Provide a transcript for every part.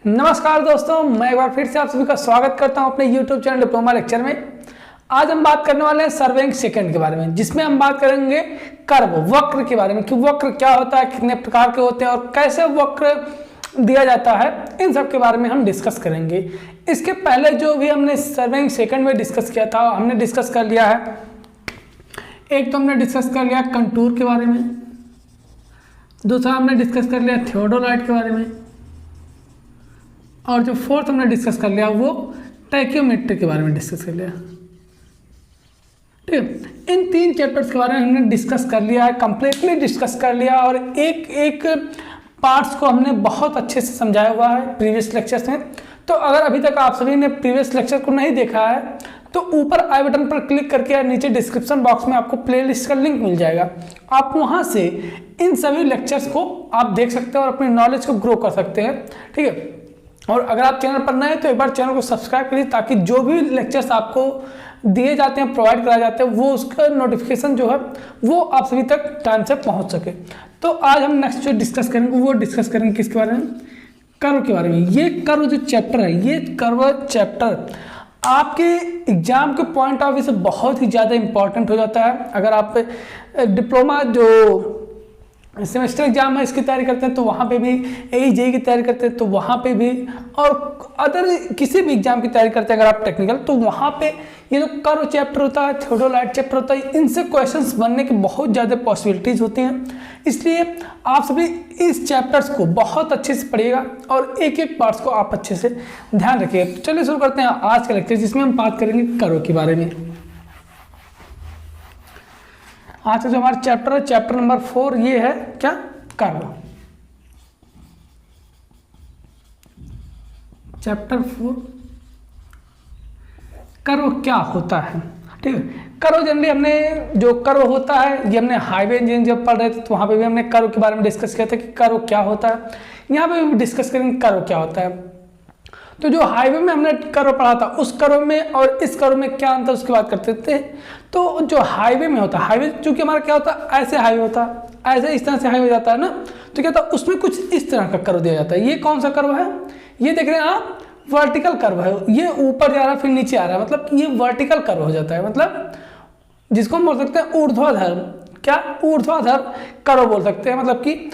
नमस्कार दोस्तों, मैं एक बार फिर से आप सभी का स्वागत करता हूं अपने YouTube चैनल डिप्लोमा लेक्चर में। आज हम बात करने वाले हैं सर्वेइंग सेकंड के बारे में, जिसमें हम बात करेंगे कर्व वक्र के बारे में कि वक्र क्या होता है, कितने प्रकार के होते हैं और कैसे वक्र दिया जाता है, इन सब के बारे में हम डिस्कस करेंगे। इसके पहले जो भी हमने सर्वेइंग सेकंड में डिस्कस किया था, हमने डिस्कस कर लिया है। एक तो हमने डिस्कस कर लिया कंटूर के बारे में, दूसरा हमने डिस्कस कर लिया थियोडोलाइट के बारे में, और जो फोर्थ हमने डिस्कस कर लिया वो टाइक्योमेट्री के बारे में डिस्कस कर लिया। ठीक है, इन तीन चैप्टर्स के बारे में हमने डिस्कस कर लिया है, कंप्लीटली डिस्कस कर लिया, और एक एक पार्ट्स को हमने बहुत अच्छे से समझाया हुआ है प्रीवियस लेक्चर्स में। तो अगर अभी तक आप सभी ने प्रीवियस लेक्चर को नहीं देखा है तो ऊपर आई बटन पर क्लिक करके या नीचे डिस्क्रिप्शन बॉक्स में आपको प्लेलिस्ट का लिंक मिल जाएगा। आप वहां से इन सभी लेक्चर्स को आप देख सकते हैं और अपनी नॉलेज को ग्रो कर सकते हैं। ठीक है, और अगर आप चैनल पर नए हैं तो एक बार चैनल को सब्सक्राइब करिए, ताकि जो भी लेक्चर्स आपको दिए जाते हैं, प्रोवाइड कराए जाते हैं, वो उसका नोटिफिकेशन जो है वो आप सभी तक टाइम से पहुंच सके। तो आज हम नेक्स्ट जो डिस्कस करेंगे वो डिस्कस करेंगे किसके बारे में, कर्व के बारे में। ये कर्व जो चैप्टर है, ये कर्व चैप्टर आपके एग्जाम के पॉइंट ऑफ व्यू से बहुत ही ज़्यादा इंपॉर्टेंट हो जाता है। अगर आप डिप्लोमा जो सेमेस्टर एग्जाम है इसकी तैयारी करते हैं तो वहाँ पे भी, AE-JEE की तैयारी करते हैं तो वहाँ पे भी, और अदर किसी भी एग्जाम की तैयारी करते हैं अगर आप टेक्निकल, तो वहाँ पे ये जो कर्व चैप्टर होता है, थियोडोलाइट चैप्टर होता है, इनसे क्वेश्चंस बनने की बहुत ज़्यादा पॉसिबिलिटीज़ होती हैं। इसलिए आप सभी इस चैप्टर्स को बहुत अच्छे से पढ़िएगा और एक एक पार्ट्स को आप अच्छे से ध्यान रखिएगा। तो चलिए शुरू करते हैं आज का लेक्चर, जिसमें हम बात करेंगे कर्व के बारे में। आज का जो हमारा चैप्टर है, चैप्टर नंबर 4, ये है क्या, कर्व। चैप्टर 4, कर्व क्या होता है। ठीक है, कर्व जनरली हमने जो कर्व होता है, ये हमने हाईवे इंजीनियरिंग जब पढ़ रहे थे तो वहां पे भी हमने कर्व के बारे में डिस्कस किया था कि कर्व क्या होता है। यहाँ पे भी डिस्कस करेंगे कर्व क्या होता है। तो जो हाईवे में हमने कर्व पढ़ा था, उस कर्व में और इस कर्व में क्या अंतर, उसकी बात करते थे। तो जो हाईवे में होता है, हाईवे चूंकि हमारा क्या होता है, ऐसे हाईवे होता है, ऐसे इस तरह से हाईवे जाता है ना, तो क्या होता है उसमें कुछ इस तरह का कर्व दिया जाता है। ये कौन सा कर्व है, ये देख रहे हैं आप, वर्टिकल कर्व है। ये ऊपर जा रहा है फिर नीचे आ रहा है, मतलब ये वर्टिकल कर्व हो जाता है, मतलब जिसको हम बोल सकते हैं ऊर्ध्वाधर, क्या, ऊर्ध्वाधर कर्व बोल सकते हैं, मतलब कि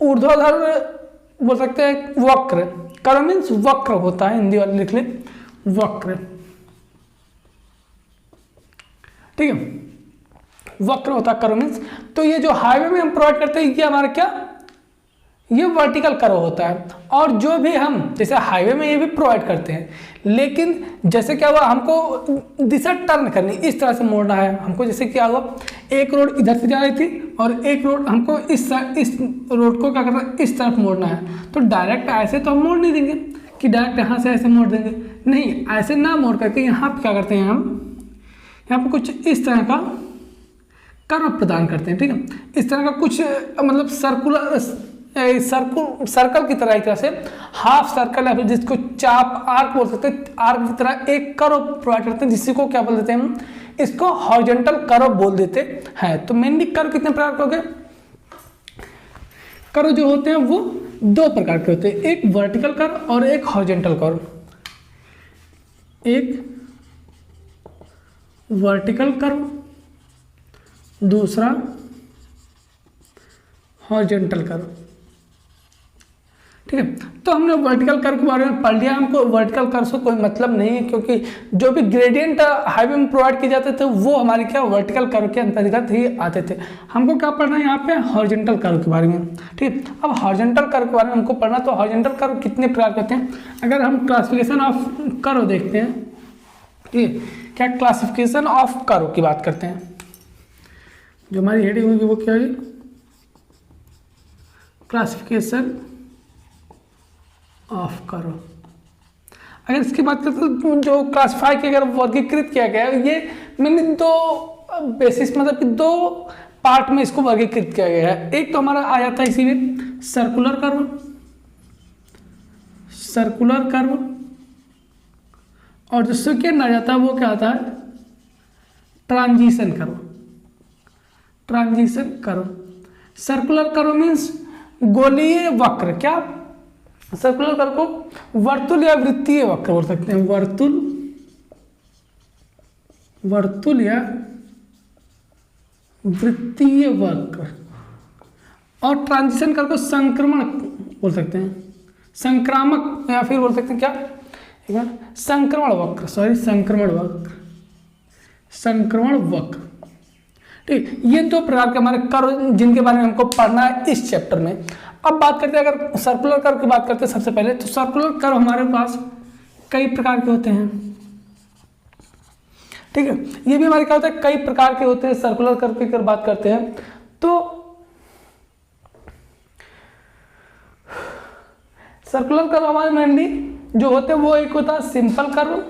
ऊर्ध्वाधर बोल सकते हैं, वक्र। कर्व मीन्स वक्र होता है, हिंदी वाले लिख ले वक्र। ठीक है, वक्र होता है कर्व मीन्स। तो ये जो हाईवे में हम प्रोवाइड करते हैं, ये हमारा क्या, ये वर्टिकल कर्व होता है। और जो भी हम जैसे हाईवे में ये भी प्रोवाइड करते हैं, लेकिन जैसे क्या हुआ, हमको दिशा टर्न करनी, इस तरह से मोड़ना है हमको। जैसे क्या हुआ, एक रोड इधर से जा रही थी और एक रोड हमको इस रोड को क्या करना है, इस तरफ मोड़ना है। तो डायरेक्ट ऐसे तो हम मोड़ नहीं देंगे कि डायरेक्ट यहाँ से ऐसे मोड़ देंगे, नहीं, ऐसे ना मोड़ करके यहाँ पे क्या करते हैं, हम यहाँ पे कुछ इस तरह का कर्व प्रदान करते हैं। ठीक है, इस तरह का कुछ मतलब सर्कल की तरह, एक तरह से हाफ सर्कल, या फिर जिसको चाप आर्क बोल सकते हैं, आर्क की तरह एक कर्व प्रोवाइड करते हैं, जिसको क्या बोल देते हैं हम, इसको हॉरिजॉन्टल कर्व बोल देते हैं। तो मेनली कर्व कितने प्रकार के हो गए, कर्व जो होते हैं वो दो प्रकार के होते हैं, एक वर्टिकल कर्व और एक हॉरिजॉन्टल कर्व। एक वर्टिकल कर्व, दूसरा हॉरिजॉन्टल कर्व। ठीक है, तो हमने वर्टिकल कर्व के बारे में पढ़ लिया। हमको वर्टिकल कर्व से कोई मतलब नहीं है, क्योंकि जो भी ग्रेडियंट हाईवे में प्रोवाइड किए जाते थे वो हमारे क्या, वर्टिकल कर्व के अंतर्गत ही आते थे। हमको क्या पढ़ना है यहाँ पे, हॉरिजॉन्टल कर्व के बारे में। ठीक, अब हॉरिजॉन्टल कर्व के बारे में हमको पढ़ना, तो हॉरिजॉन्टल कर्व कितने प्रकार के होते हैं। अगर हम क्लासिफिकेशन ऑफ कर्व देखते हैं, ठीक है, क्या क्लासिफिकेशन ऑफ कर्व की बात करते हैं, जो हमारी हेडिंग होगी वो क्या है, क्लासिफिकेशन ऑफ कर्व। अगर इसकी बात करते हैं तो जो क्लासिफाई किया गया, वर्गीकृत किया गया, ये मैंने दो बेसिस, मतलब कि दो पार्ट में इसको वर्गीकृत किया गया है। एक तो हमारा आ जाता है इसी में सर्कुलर कर्व, सर्कुलर कर्व, और जो सेकेंड आ जाता है वो क्या आता है, transition curve. Transition curve, circular curve means गोलीय वक्र, क्या, सर्कुलर कर्व को वर्तुल या वृत्तीय वक्र बोल सकते हैं, वर्तुल या वृत्तीय वक्र। और ट्रांजिशन कर्व को संक्रमण बोल सकते हैं, संक्रामक, या फिर बोल सकते हैं क्या, एक बार संक्रमण वक्र, संक्रमण वक्र। ठीक, ये दो प्रकार के हमारे कर्व जिनके बारे में हमको पढ़ना है इस चैप्टर में। अब बात करते हैं, अगर सर्कुलर कर्व की बात करते हैं सबसे पहले, तो सर्कुलर कर्व हमारे पास कई प्रकार के होते हैं। ठीक है, ये भी हमारे क्या होता है, कई प्रकार के होते हैं सर्कुलर कर्व की अगर बात करते हैं तो। सर्कुलर कर्व हमारे मेनली जो होते हैं वो एक होता है simple curve,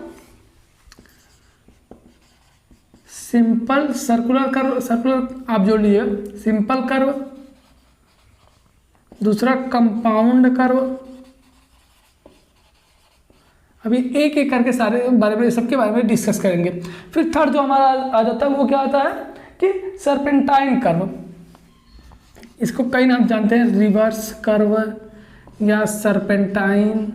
simple circular curve, circular आप जोड़ लीजिए, सिंपल कर्व, दूसरा कंपाउंड कर्व। अभी एक एक करके सारे बारे में, सबके बारे में डिस्कस करेंगे। फिर थर्ड जो हमारा आ जाता है वो क्या होता है कि सर्पेंटाइन कर्व। इसको कई नाम जानते हैं, रिवर्स कर्व या सर्पेंटाइन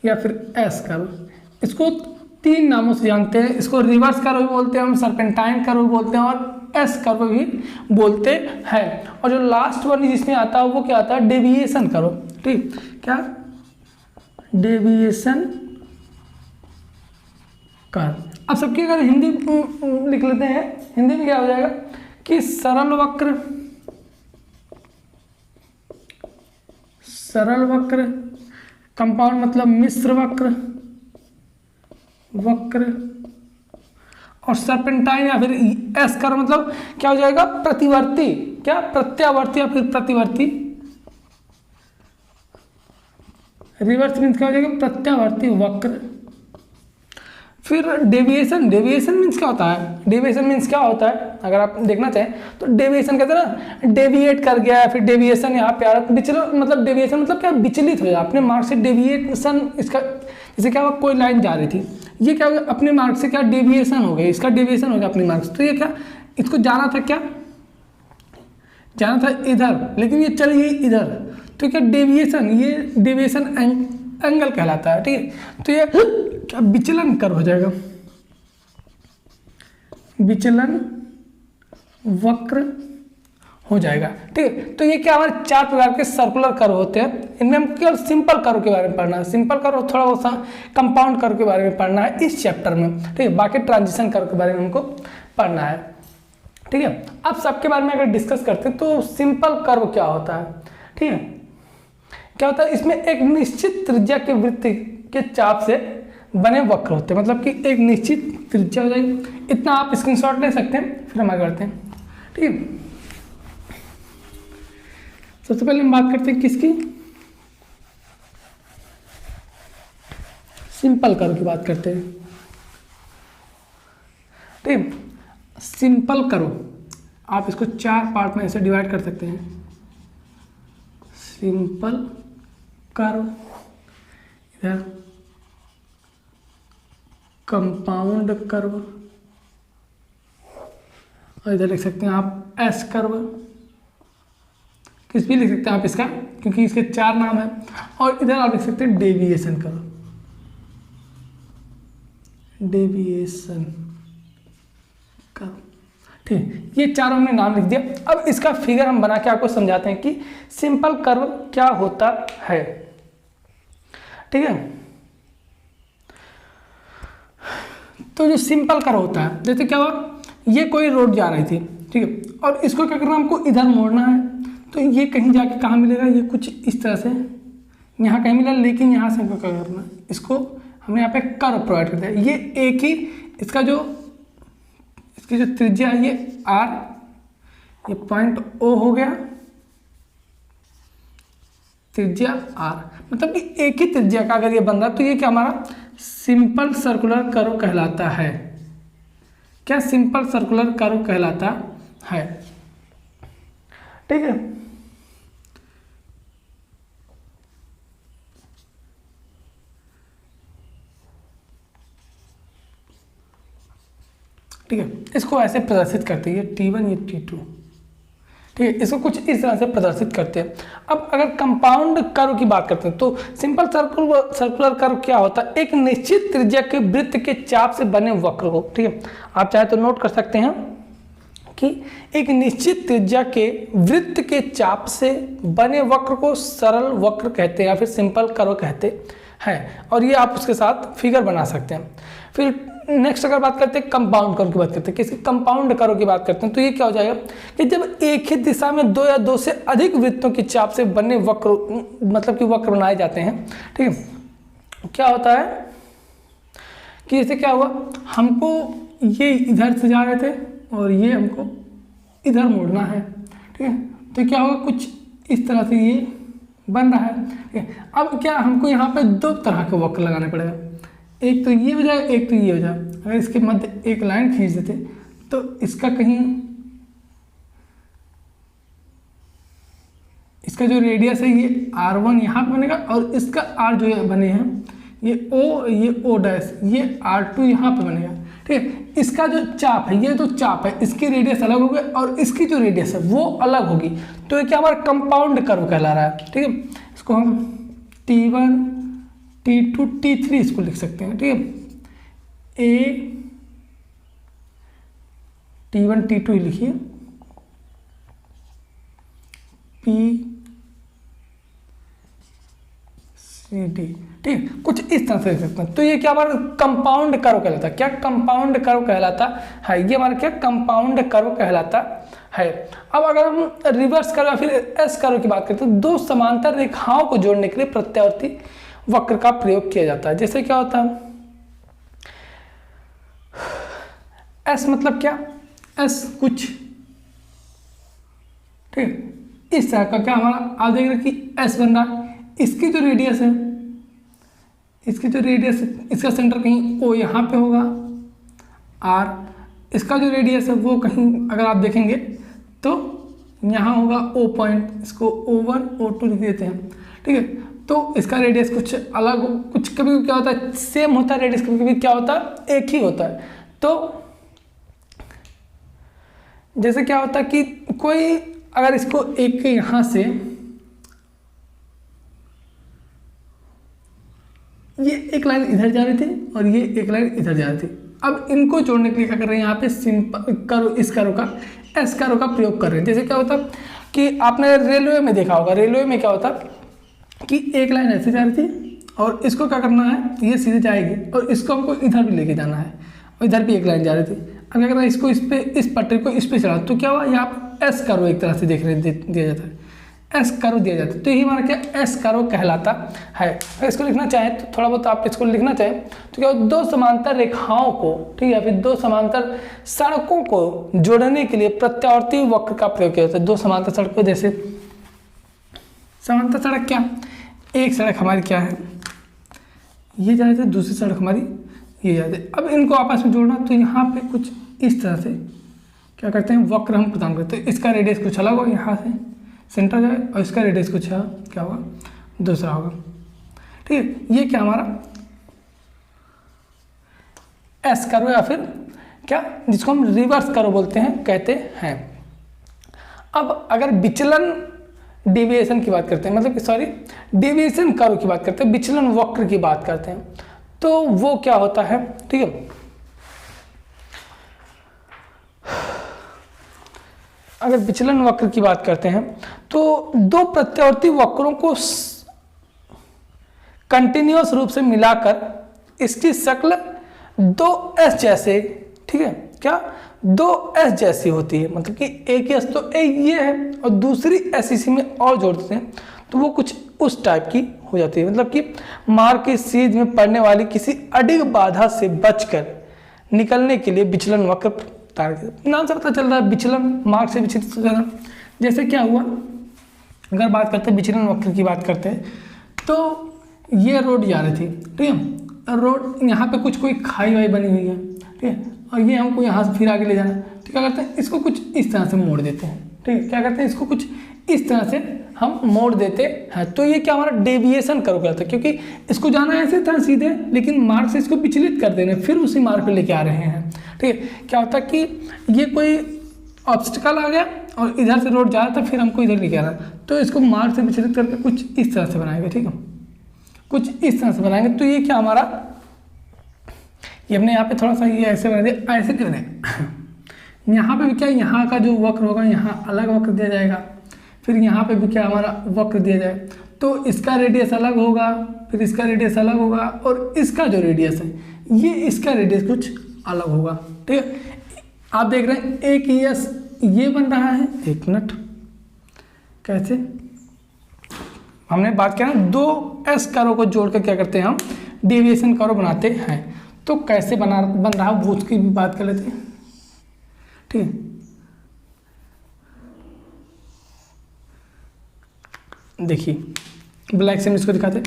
या फिर एस कर्व। इसको तीन नामों से जानते हैं, इसको रिवर्स कर्व भी बोलते हैं हम, सर्पेंटाइन कर्व भी बोलते हैं और एस कर्व भी बोलते हैं। और जो लास्ट वन जिसमें आता है वो क्या आता है, डेविएशन कर्व। ठीक, क्या डेविएशन कर्व। अब सबकी अगर हिंदी लिख लेते हैं, हिंदी में क्या हो जाएगा कि सरल वक्र, कंपाउंड मतलब मिश्र वक्र, और सर्पेंटाइन या फिर एस कर्व मतलब क्या हो जाएगा, प्रतिवर्ती, क्या प्रत्यावर्ती या फिर प्रतिवर्ती। रिवर्स मीन्स क्या हो जाएगा, प्रत्यावर्ती वक्र। फिर डेविएशन मीन्स क्या होता है, डेविएशन मीन्स क्या होता है अगर आप देखना चाहें तो डेविएशन कहते हैं ना, डेविएट कर गया, फिर डेविएशन यहाँ पे आ रहा है, विचलन मतलब डेविएशन मतलब क्या, विचलित हो गया अपने मार्ग से, डेविएशन इसका, जैसे क्या हुआ कोई लाइन जा रही थी, ये क्या हो गया अपने मार्ग से क्या डेविएशन हो गया, इसका डेविएशन हो गया अपने मार्ग से। तो ये क्या, इसको जाना था क्या, जाना था इधर, लेकिन ये चली गई इधर, तो क्या डेविएशन, ये डेविएशन एंगल कहलाता है। ठीक है, तो ये क्या विचलन कर्व हो जाएगा, विचलन वक्र हो जाएगा। ठीक है, तो ये क्या हमारे चार प्रकार के सर्कुलर कर्व होते हैं। इनमें हम केवल सिंपल कर्व के बारे में पढ़ना है, सिंपल कर्व, थोड़ा बहुत कंपाउंड कर्व के बारे में पढ़ना है इस चैप्टर में। ठीक है, बाकी ट्रांजिशन कर्व के बारे में हमको पढ़ना है। ठीक है, अब सबके बारे में अगर डिस्कस करते हैं तो सिंपल कर्व क्या होता है। ठीक है, क्या होता है, इसमें एक निश्चित त्रिज्या के वृत्त के चाप से बने वक्र होते हैं, मतलब कि एक निश्चित त्रिज्या हो जाएगी। इतना आप स्क्रीनशॉट ले सकते हैं, फिर हम आगे बढ़ते हैं। ठीक है, सबसे पहले हम बात करते हैं किसकी, सिंपल कर्व की बात करते हैं। ठीक, सिंपल कर्व आप इसको चार पार्ट में ऐसे डिवाइड कर सकते हैं, सिंपल कर्व, इधर कंपाउंड कर्व, और इधर लिख सकते हैं आप एस कर्व, किस भी लिख सकते हैं आप इसका, क्योंकि इसके चार नाम हैं। और इधर आप लिख सकते हैं डेविएशन कर्व, डेविएशन कर्व। ठीक, ये चारों हमने नाम लिख दिया। अब इसका फिगर हम बना के आपको समझाते हैं कि सिंपल कर्व क्या होता है। ठीक है, तो जो सिंपल कर्व होता है, जैसे क्या हुआ, ये कोई रोड जा रही थी, ठीक है, और इसको क्या करना, हमको इधर मोड़ना है, तो ये कहीं जाके कहाँ मिलेगा, ये कुछ इस तरह से यहाँ कहीं मिला, लेकिन यहाँ से हमको क्या करना, इसको हमने यहाँ पे कर्व प्रोवाइड कर दिया। ये एक ही, इसका जो, इसकी जो त्रिज्या है ये आर, ये पॉइंट ओ हो गया, त्रिज्या आर, मतलब कि एक ही त्रिज्या का अगर ये बन रहा है तो ये क्या हमारा सिंपल सर्कुलर कर्व कहलाता है। क्या सिंपल सर्कुलर कर्व कहलाता है। ठीक है, ठीक है, इसको ऐसे प्रदर्शित करते हैं, T1 ये T2। ठीक है, इसको कुछ इस तरह से प्रदर्शित करते हैं। अब अगर कंपाउंड कर्व की बात करते हैं तो सिंपल सर्कुलर कर्व क्या होता है, एक निश्चित त्रिज्या के वृत्त के चाप से बने वक्र को, ठीक है, आप चाहे तो नोट कर सकते हैं कि एक निश्चित त्रिज्या के वृत्त के चाप से बने वक्र को सरल वक्र कहते हैं या फिर सिंपल कर्व कहते हैं, और ये आप उसके साथ फिगर बना सकते हैं। फिर नेक्स्ट अगर बात करते हैं कंपाउंड कर्व की बात करते हैं, किसी कंपाउंड कर्व की बात करते हैं तो ये क्या हो जाएगा कि जब एक ही दिशा में दो या दो से अधिक वृत्तों की चाप से बने वक्र, मतलब कि वक्र बनाए जाते हैं, ठीक है, क्या होता है कि जैसे क्या हुआ, हमको ये इधर से जा रहे थे और ये हमको इधर मोड़ना है, ठीक है, तो क्या होगा, कुछ इस तरह से ये बन रहा है, ठीक है। अब क्या हमको यहाँ पे दो तरह के वक्र लगाने पड़ेगा, एक तो ये हो जाए, एक तो ये हो जाए। अगर इसके मध्य एक लाइन खींच देते तो इसका कहीं, इसका जो रेडियस है ये R1 यहाँ पे बनेगा और इसका R जो बने हैं ये O डैश, ये R2 यहाँ पे बनेगा, ठीक है। इसका जो चाप है, ये जो चाप है इसकी रेडियस अलग होगी और इसकी जो रेडियस है वो अलग होगी, तो ये क्या हमारा कंपाउंड कर्व कहला रहा है, ठीक है। इसको हम T1 T2 T3 इसको लिख सकते हैं, ठीक है। T1 T2 ही लिखिए, P C D, ठीक है, कुछ इस तरह से लिख सकते हैं। तो ये क्या हमारा कंपाउंड कर्व कहलाता है, क्या कंपाउंड कर्व कहलाता है, ये हमारा क्या कंपाउंड कर्व कहलाता है। अब अगर हम रिवर्स कर्व या फिर एस कर्व की बात करते हैं, दो समांतर रेखाओं को जोड़ने के लिए प्रत्यावर्ती वक्र का प्रयोग किया जाता है। जैसे क्या होता है, एस मतलब क्या, एस कुछ, ठीक, इस तरह का क्या हमारा, आप देख रहे हैं कि एस बन रहा है, इसकी जो रेडियस है, इसकी जो रेडियस है, इसका सेंटर कहीं ओ यहाँ पे होगा आर, इसका जो रेडियस है वो कहीं अगर आप देखेंगे तो यहाँ होगा ओ पॉइंट, इसको O1 O2 लिख देते हैं, ठीक है। तो इसका रेडियस कुछ अलग हो, कुछ कभी क्या होता है सेम होता है रेडियस, कभी कभी क्या होता है एक ही होता है। तो जैसे क्या होता है कि कोई अगर इसको एक के यहाँ से ये एक लाइन इधर जा रही थी और ये एक लाइन इधर जा रही थी, अब इनको जोड़ने के लिए क्या कर रहे हैं, यहाँ पे सिंपल कर्व, इस कर्व का एस कर्व का प्रयोग कर रहे हैं। जैसे क्या होता कि आपने रेलवे में देखा होगा, रेलवे में क्या होता कि एक लाइन ऐसे जा रही थी और इसको क्या करना है, ये सीधे जाएगी और इसको हमको इधर भी लेके जाना है और इधर भी एक लाइन जा रही थी। अब क्या करना है, इसको इस पे, इस पटरी को इस पे चढ़ा, तो क्या हुआ, यहाँ पे एस कर्व एक तरह से दिया जाता है, एस कर्व दिया जाता है। तो यही हमारा क्या एस कर्व कहलाता है। अगर इसको लिखना चाहें तो थोड़ा बहुत आप इसको लिखना चाहें तो क्या, दो समांतर रेखाओं को, ठीक है, फिर दो समांतर सड़कों को जोड़ने के लिए प्रत्यावर्ती वक्र का प्रयोग किया जाता है। दो समांतर सड़कों, जैसे समांतर सड़क क्या, एक सड़क हमारी क्या है, ये जा रही थी, दूसरी सड़क हमारी ये जा रही थी। अब इनको आपस में जोड़ना, तो यहाँ पे कुछ इस तरह से क्या करते हैं, वक्र हम प्रदान करते हैं। इसका रेडियस कुछ अलग होगा, यहाँ से सेंटर जाए और इसका रेडियस कुछ क्या होगा, दूसरा होगा, ठीक है। ये क्या हमारा एस कर्व या फिर क्या, जिसको हम रिवर्स कर्व बोलते हैं, कहते हैं। अब अगर विचलन डेविएशन की बात करते हैं, मतलब कि सॉरी डेविएशन कर्व की बात करते हैं, विचलन वक्र की बात करते हैं, तो वो क्या होता है, ठीक है। अगर विचलन वक्र की बात करते हैं तो दो प्रत्यावर्ती वक्रों को कंटिन्यूअस रूप से मिलाकर इसकी शक्ल दो एस जैसे, ठीक है, क्या दो एस जैसी होती है, मतलब कि एक एस तो एक ये है और दूसरी एस इसी में और जोड़ देते हैं तो वो कुछ उस टाइप की हो जाती है। मतलब कि मार्ग की सीध में पड़ने वाली किसी अडिग बाधा से बचकर निकलने के लिए विचलन वक्र, नाम से पता चल रहा है विचलन, मार्ग से विचलित हो जाना। जैसे क्या हुआ, अगर बात करते हैं विचलन वक्र की बात करते हैं तो ये रोड जा रही थी, ठीक है, रोड यहाँ पे कुछ कोई खाई वाई बनी हुई है, ठीक है, और ये हमको यहाँ से फिर आगे ले जाना, तो क्या करते हैं, इसको कुछ इस तरह से मोड़ देते हैं, ठीक है, क्या करते हैं, इसको कुछ इस तरह से हम मोड़ देते हैं। तो ये क्या हमारा डेविएशन कर्व कहता है, क्योंकि इसको जाना ऐसे था सीधे, लेकिन मार्ग से इसको विचलित कर देने फिर उसी मार्ग पे लेके आ रहे हैं, ठीक है। क्या होता है कि ये कोई ऑब्स्टिकल आ गया और इधर से रोड जा रहा था, फिर हमको इधर लेके आना, तो इसको मार्ग से विचलित करके कुछ इस तरह से बनाएंगे, ठीक है, कुछ इस तरह से बनाएंगे। तो ये क्या हमारा, ये हमने यहाँ पे थोड़ा सा ये ऐसे बना दिया, ऐसे क्यों नहीं यहाँ पे भी क्या, यहाँ का जो वक्र होगा यहाँ अलग वक्र दिया जाएगा, फिर यहाँ पे भी क्या हमारा वक्र दिया जाए, तो इसका रेडियस अलग होगा, फिर इसका रेडियस अलग होगा, और इसका जो रेडियस है ये इसका रेडियस कुछ अलग होगा, ठीक है। आप देख रहे हैं एक यस ये बन रहा है, एक मिनट, कैसे हमने बात किया ना, दो एस कर्व को जोड़कर क्या करते हैं हम डेविएशन कर्व बनाते हैं, तो कैसे बन रहा है वो उसकी भी बात कर लेते हैं, ठीक है। देखिए ब्लैक से हम इसको दिखाते हैं,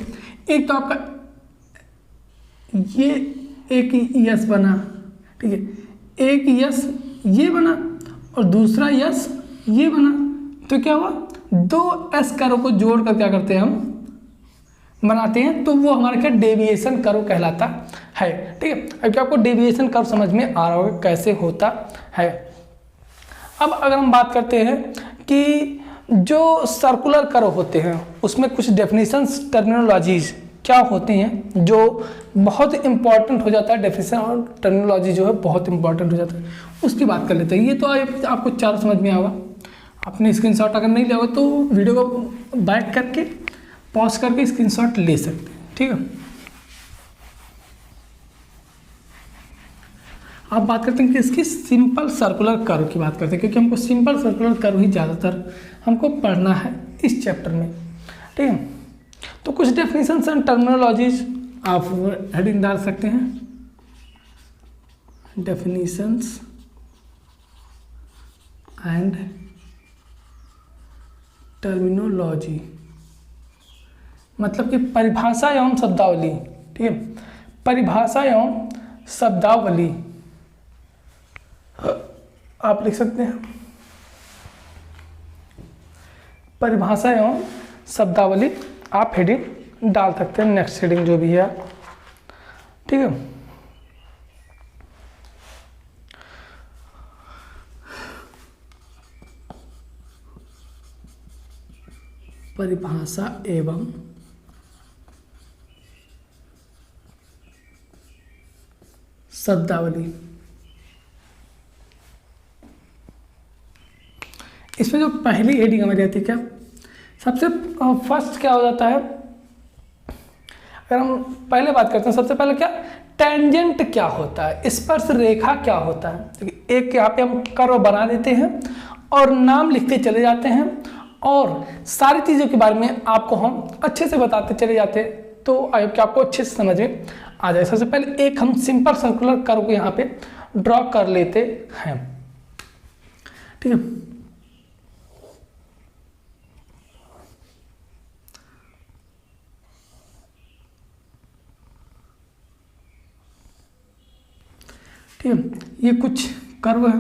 एक तो आपका ये एक यस बना, ठीक है, एक यस ये बना और दूसरा यस ये बना, तो क्या हुआ, दो एस कर्व को जोड़कर क्या करते हैं हम बनाते हैं, तो वो हमारा क्या डेविएशन कर्व कहलाता है, ठीक है। अब क्या आपको डेविएशन कर्व समझ में आ रहा होगा कैसे होता है। अब अगर हम बात करते हैं कि जो सर्कुलर कर्व होते हैं उसमें कुछ डेफिनेशंस टर्मिनोलॉजीज क्या होती हैं जो बहुत इंपॉर्टेंट हो जाता है, डेफिनेशन और टर्मिनोलॉजी जो है बहुत इंपॉर्टेंट हो जाता है, उसकी बात कर लेते हैं। ये तो आपको चारों समझ में आएगा, आपने स्क्रीनशॉट अगर नहीं लिया होगा तो वीडियो को बैक करके पॉज करके स्क्रीनशॉट ले सकते हैं, ठीक है। आप बात करते हैं कि इसकी सिंपल सर्कुलर कर्व की बात करते हैं, क्योंकि हमको सिंपल सर्कुलर कर्व ही ज़्यादातर हमको पढ़ना है इस चैप्टर में, ठीक है। तो कुछ डेफिनेशंस एंड टर्मिनोलॉजीज आप हेडिंग डाल सकते हैं, डेफिनेशंस एंड टर्मिनोलॉजी, मतलब कि परिभाषा एवं शब्दावली, ठीक है, परिभाषा एवं शब्दावली आप लिख सकते हैं, परिभाषा एवं शब्दावली आप हेडिंग डाल सकते हैं, नेक्स्ट हेडिंग जो भी है, ठीक है। परिभाषा एवं शब्दावली, इसमें जो पहली हेडिंग हमारी आती है क्या, सबसे फर्स्ट क्या हो जाता है, अगर हम पहले बात करते हैं सबसे पहले क्या, टेंजेंट क्या होता है, स्पर्श रेखा क्या होता है। एक यहाँ पे हम कर्व बना देते हैं और नाम लिखते चले जाते हैं और सारी चीज़ों के बारे में आपको हम अच्छे से बताते चले जाते हैं, तो आई होप कि आपको अच्छे से समझ में आ जाए। सबसे पहले एक हम सिंपल सर्कुलर कर्व को यहाँ पे ड्रॉ कर लेते हैं, ठीक है। ठीक है, ये कुछ कर्व है,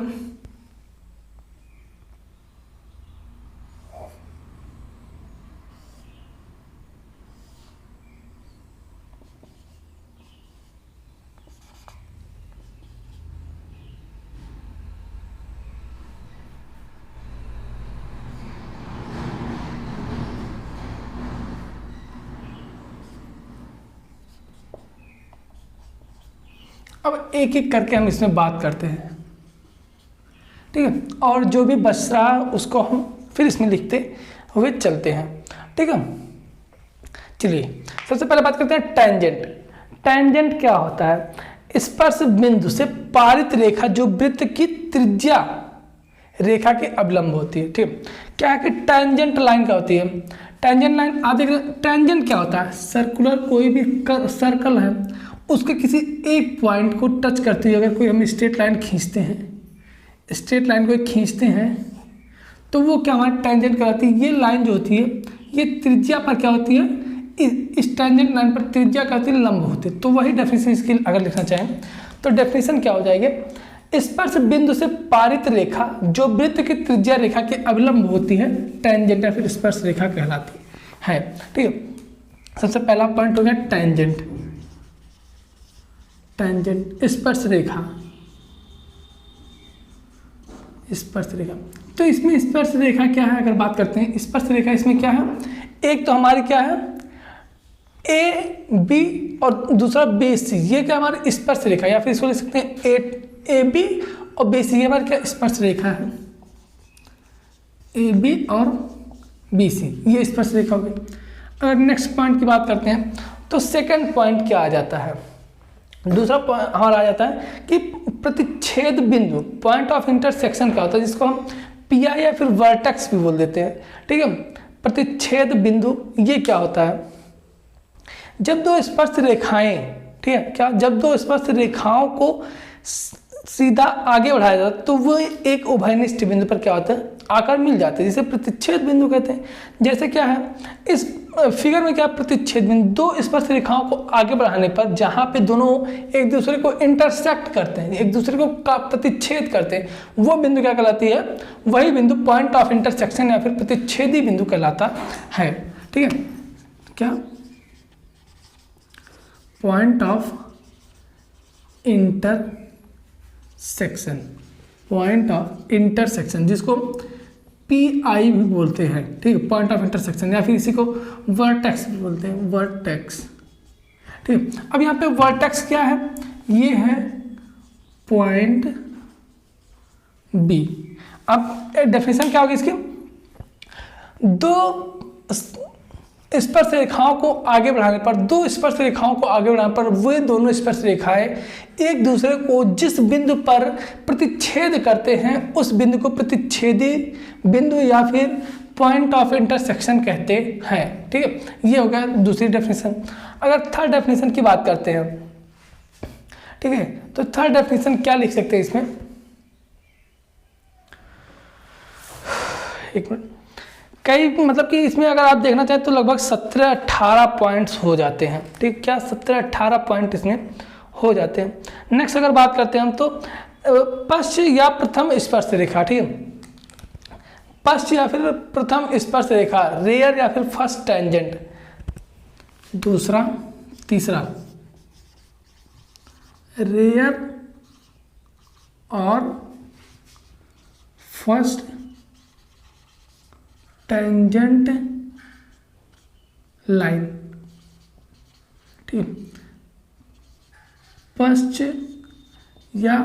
अब एक एक करके हम इसमें बात करते हैं, ठीक है, और जो भी बच रहा उसको हम फिर इसमें लिखते हुए चलते हैं, ठीक है। चलिए सबसे पहले बात करते हैं टेंजेंट। टेंजेंट क्या होता है, स्पर्श बिंदु से पारित रेखा जो वृत्त की त्रिज्या रेखा के अवलंब होती है, ठीक। क्या है कि टेंजेंट लाइन क्या होती है, टेंजेंट लाइन आप देख रहे हैं, टेंजेंट क्या होता है, सर्कुलर कोई भी सर्कल है उसके किसी एक पॉइंट को टच करते हुए अगर कोई हम स्ट्रेट लाइन खींचते हैं, स्ट्रेट लाइन को खींचते हैं तो वो क्या हमारी टेंजेंट कहलाती है। ये लाइन जो होती है ये त्रिज्या पर क्या होती है, इस टेंजेंट लाइन पर त्रिज्या क्या होती है, लंब होती है। तो वही डेफिनेशन इसकी अगर लिखना चाहें तो डेफिनेशन क्या हो जाएगी, स्पर्श बिंदु से पारित रेखा जो वृत्त की त्रिज्या रेखा के अवलंब होती है टेंजेंट या फिर स्पर्श रेखा कहलाती है, ठीक है। सबसे पहला पॉइंट हो गया टेंजेंट, टेंजेंट स्पर्श रेखा, स्पर्श रेखा। तो इसमें स्पर्श रेखा क्या है, अगर बात करते हैं स्पर्श रेखा, इसमें क्या है, एक तो हमारी क्या है ए बी और दूसरा बी सी, ये क्या हमारी स्पर्श रेखा, या फिर इसको लिख सकते हैं ए बी और बी सी, ये हमारी क्या स्पर्श रेखा है, ए बी और बी सी, ये स्पर्श रेखा हो गई। अगर नेक्स्ट पॉइंट की बात करते हैं तो सेकंड पॉइंट क्या आ जाता है, दूसरा पॉइंट हमारा आ जाता है कि प्रतिच्छेद बिंदु, पॉइंट ऑफ इंटरसेक्शन क्या होता है, जिसको हम पी आई या फिर वर्टेक्स भी बोल देते हैं, ठीक है। प्रतिच्छेद बिंदु ये क्या होता है, जब दो स्पर्श रेखाएं, ठीक है, क्या जब दो स्पर्श रेखाओं को सीधा आगे बढ़ाया जाता है तो वो एक उभयनिष्ठ बिंदु पर क्या होता है, आकर मिल जाते हैं, जिसे प्रतिच्छेद बिंदु कहते हैं। जैसे क्या है इस फिगर में, क्या प्रतिच्छेद बिंदु, दो स्पर्श रेखाओं को आगे बढ़ाने पर जहां पे दोनों एक दूसरे को इंटरसेक्ट करते हैं, एक दूसरे को प्रतिच्छेद करते हैं, वो बिंदु क्या कहलाती है, वही बिंदु पॉइंट ऑफ इंटरसेक्शन या फिर प्रतिच्छेदी बिंदु कहलाता है, ठीक है। क्या point of intersection, point of intersection, जिसको पी आई भी बोलते हैं, ठीक है, पॉइंट ऑफ इंटरसेक्शन, या फिर इसी को वर्टेक्स भी बोलते हैं, वर्टेक्स, ठीक है। अब यहाँ पे वर्टेक्स क्या है, ये है पॉइंट बी। अब डेफिनेशन क्या होगी इसकी, दो स्पर्श रेखाओं को आगे बढ़ाने पर, दो स्पर्श रेखाओं को आगे बढ़ाने पर वे दोनों स्पर्श रेखाएं एक दूसरे को जिस बिंदु पर प्रतिच्छेद करते हैं उस बिंदु को प्रतिच्छेदी बिंदु या फिर पॉइंट ऑफ इंटरसेक्शन कहते हैं, ठीक है। ये हो गया दूसरी डेफिनेशन। अगर थर्ड डेफिनेशन की बात करते हैं, ठीक है, तो थर्ड डेफिनेशन क्या लिख सकते हैं इसमें, एक मिनट, कई मतलब कि इसमें अगर आप देखना चाहें तो लगभग 17-18 पॉइंट्स हो जाते हैं, ठीक, क्या 17-18 पॉइंट इसमें हो जाते हैं। नेक्स्ट अगर बात करते हैं हम तो पश्च या प्रथम स्पर्श रेखा, ठीक है, पश्च या फिर प्रथम स्पर्श रेखा, रेयर या फिर फर्स्ट टेंजेंट, दूसरा तीसरा रेयर और फर्स्ट टेंजेंट लाइन, ठीक, पश्च या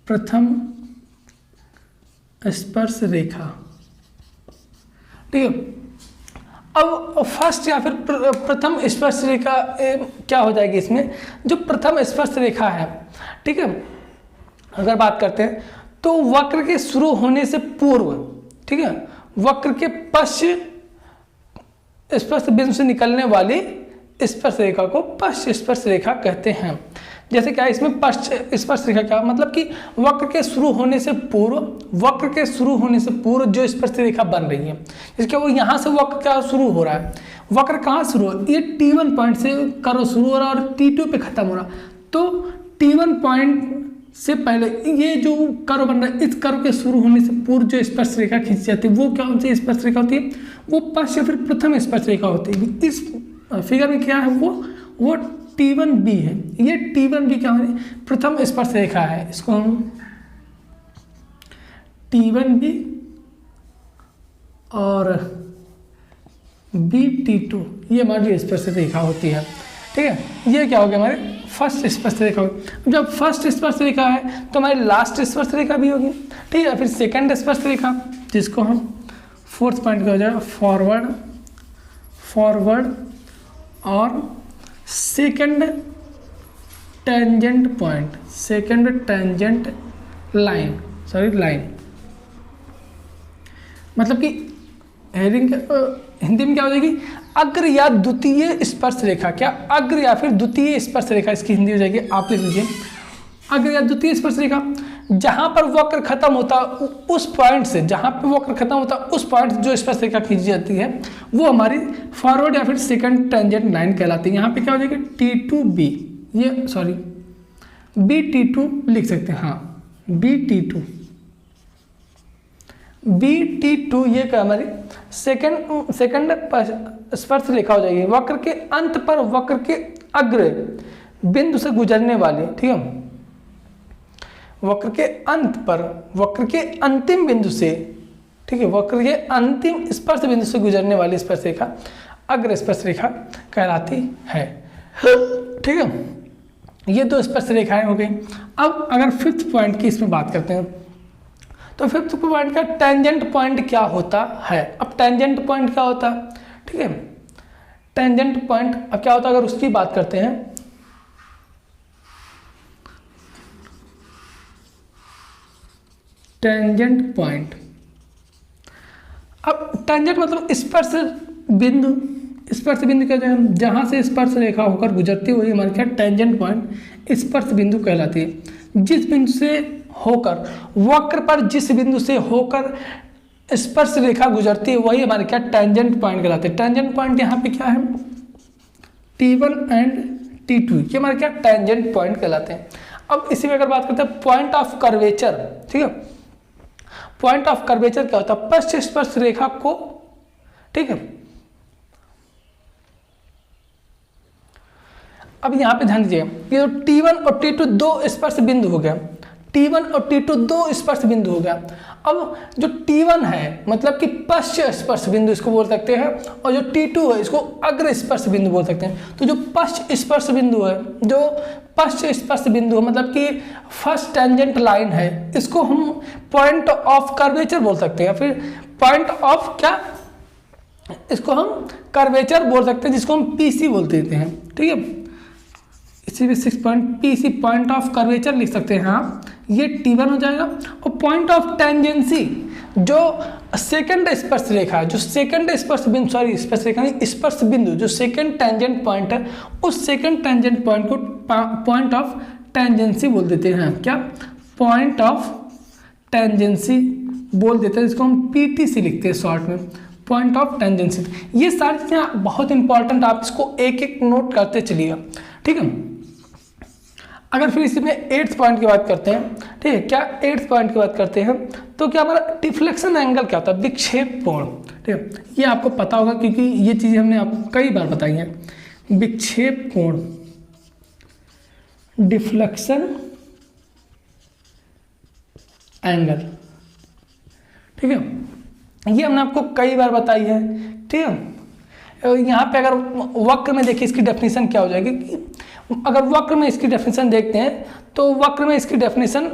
प्रथम स्पर्श रेखा, ठीक है। अब फर्स्ट या फिर प्रथम स्पर्श रेखा क्या हो जाएगी इसमें, जो प्रथम स्पर्श रेखा है, ठीक है, अगर बात करते हैं तो वक्र के शुरू होने से पूर्व, ठीक है, वक्र के पश्च स्पर्श बिंदु से निकलने वाली स्पर्श रेखा को पश्च स्पर्श रेखा कहते हैं। जैसे क्या इसमें पश्च स्पर्श रेखा क्या मतलब कि वक्र के शुरू होने से पूर्व, वक्र के शुरू होने से पूर्व जो स्पर्श रेखा बन रही है, इसके वो यहाँ से वक्र क्या शुरू हो रहा है, वक्र कहाँ शुरू हो, ये T1 पॉइंट से कर्व शुरू हो रहा है और T2 पे खत्म हो रहा, तो T1 पॉइंट से पहले ये जो कर्व बन रहा है, इस कर्व के शुरू होने से पूर्व जो स्पर्श रेखा खींची जाती है वो क्या होती है, स्पर्श रेखा होती है, वो पश्च या फिर प्रथम स्पर्श रेखा होती है। इस फिगर में क्या है, वो T1B है, ये T1B क्या है, प्रथम स्पर्श रेखा है, इसको हम T1B और BT2 ये हमारी स्पर्श रेखा होती है, ठीक है। ये क्या हो गया, हमारे फर्स्ट स्पर्श रेखा होगी। जब फर्स्ट स्पर्श रेखा है तो हमारी लास्ट स्पर्श रेखा भी होगी, ठीक है। फिर सेकंड स्पर्श रेखा, जिसको हम फोर्थ पॉइंट का हो जाएगा फॉरवर्ड और second tangent point, second tangent line, मतलब कि हिंदी में क्या हो जाएगी, अग्र या द्वितीय स्पर्श रेखा, क्या अग्र या फिर द्वितीय स्पर्श रेखा, इसकी हिंदी हो जाएगी, आप लिख लीजिए अग्र या द्वितीय स्पर्श रेखा। जहां पर वक्र खत्म होता उस पॉइंट से, जहां पर वक्र खत्म होता उस पॉइंट से जो स्पर्श रेखा खींची जाती है वो हमारी फॉरवर्ड या फिर सेकंड टेंजेंट लाइन कहलाती है। यहाँ पे क्या हो जाएगी T2B, ये सॉरी BT2 लिख सकते हैं, हाँ BT2 ये क्या हमारी सेकंड स्पर्श रेखा हो जाएगी, वक्र के अंत पर वक्र के अग्र बिंदु से गुजरने वाली, ठीक है, वक्र के अंत पर, वक्र के अंतिम बिंदु से, ठीक है, वक्र के अंतिम स्पर्श बिंदु से गुजरने वाली स्पर्श रेखा अग्र स्पर्श रेखा कहलाती है। ठीक है, ये दो स्पर्श रेखाएं हो गई। अब अगर फिफ्थ पॉइंट की इसमें बात करते हैं, तो फिफ्थ पॉइंट का टेंजेंट पॉइंट क्या होता है। अब टेंजेंट पॉइंट क्या होता है, ठीक है, टेंजेंट पॉइंट अब क्या होता है अगर उसकी बात करते हैं, टेंजेंट पॉइंट, अब टेंजेंट मतलब स्पर्श बिंदु, स्पर्श बिंदु क्या है, जहां से स्पर्श रेखा होकर गुजरती हुई हमारे क्या टेंजेंट पॉइंट स्पर्श बिंदु कहलाती है। जिस बिंदु से होकर, वक्र पर जिस बिंदु से होकर स्पर्श रेखा गुजरती है वही हमारे क्या टेंजेंट पॉइंट कहलाते हैं। टेंजेंट पॉइंट यहाँ पे क्या है, T1 एंड T2, ये हमारे क्या टेंजेंट पॉइंट कहलाते हैं। अब इसी में अगर बात करते हैं पॉइंट ऑफ कर्वेचर, ठीक है, पॉइंट ऑफ कर्वेचर क्या होता है, पश्च स्पर्श रेखा को, ठीक है, अब यहां पे ध्यान दीजिए, ये जो T1 और T2 दो स्पर्श बिंदु हो गया, T1 और T2 दो स्पर्श बिंदु हो गया। अब जो T1 है मतलब कि पश्च स्पर्श बिंदु इसको बोल सकते हैं, और जो T2 है इसको अग्र स्पर्श बिंदु बोल सकते हैं। तो जो पश्च स्पर्श बिंदु है, जो पश्च स्पर्श बिंदु है मतलब कि फर्स्ट टेंजेंट लाइन है, इसको हम पॉइंट ऑफ कर्वेचर बोल सकते हैं, फिर पॉइंट ऑफ क्या, इसको हम कर्वेचर बोल सकते हैं, जिसको हम PC बोल देते हैं। ठीक है, इसी में 6 point PC point of curvature लिख सकते हैं आप, ये T1 हो जाएगा। और पॉइंट ऑफ टेंजेंसी जो सेकंड स्पर्श रेखा है, जो सेकंड स्पर्श बिंदु, सॉरी स्पर्श रेखा नहीं, स्पर्श बिंदु जो सेकंड टेंजेंट पॉइंट है, उस सेकंड टेंजेंट पॉइंट को पॉइंट ऑफ टेंजेंसी बोल देते हैं। क्या, पॉइंट ऑफ टेंजेंसी बोल देते हैं, जिसको हम PTC लिखते हैं शॉर्ट में, पॉइंट ऑफ टेंजेंसी। ये सारी चीजें बहुत इंपॉर्टेंट, आप इसको एक एक नोट करते चलिएगा। ठीक है, अगर फिर इसी में 8th पॉइंट की बात करते हैं, ठीक है, क्या 8th पॉइंट की बात करते हैं, तो क्या हमारा डिफ्लेक्शन एंगल क्या होता है, विक्षेप कोण। ठीक है, ये आपको पता होगा क्योंकि ये चीज़ें हमने आपको कई बार बताई हैं। विक्षेप कोण, डिफ्लेक्शन एंगल, ठीक है, ये हमने आपको कई बार बताई है। ठीक है, यहाँ पे अगर वक्र में देखिए इसकी डेफिनेशन क्या हो जाएगी, कि अगर वक्र में इसकी डेफिनेशन देखते हैं तो वक्र में इसकी डेफिनेशन,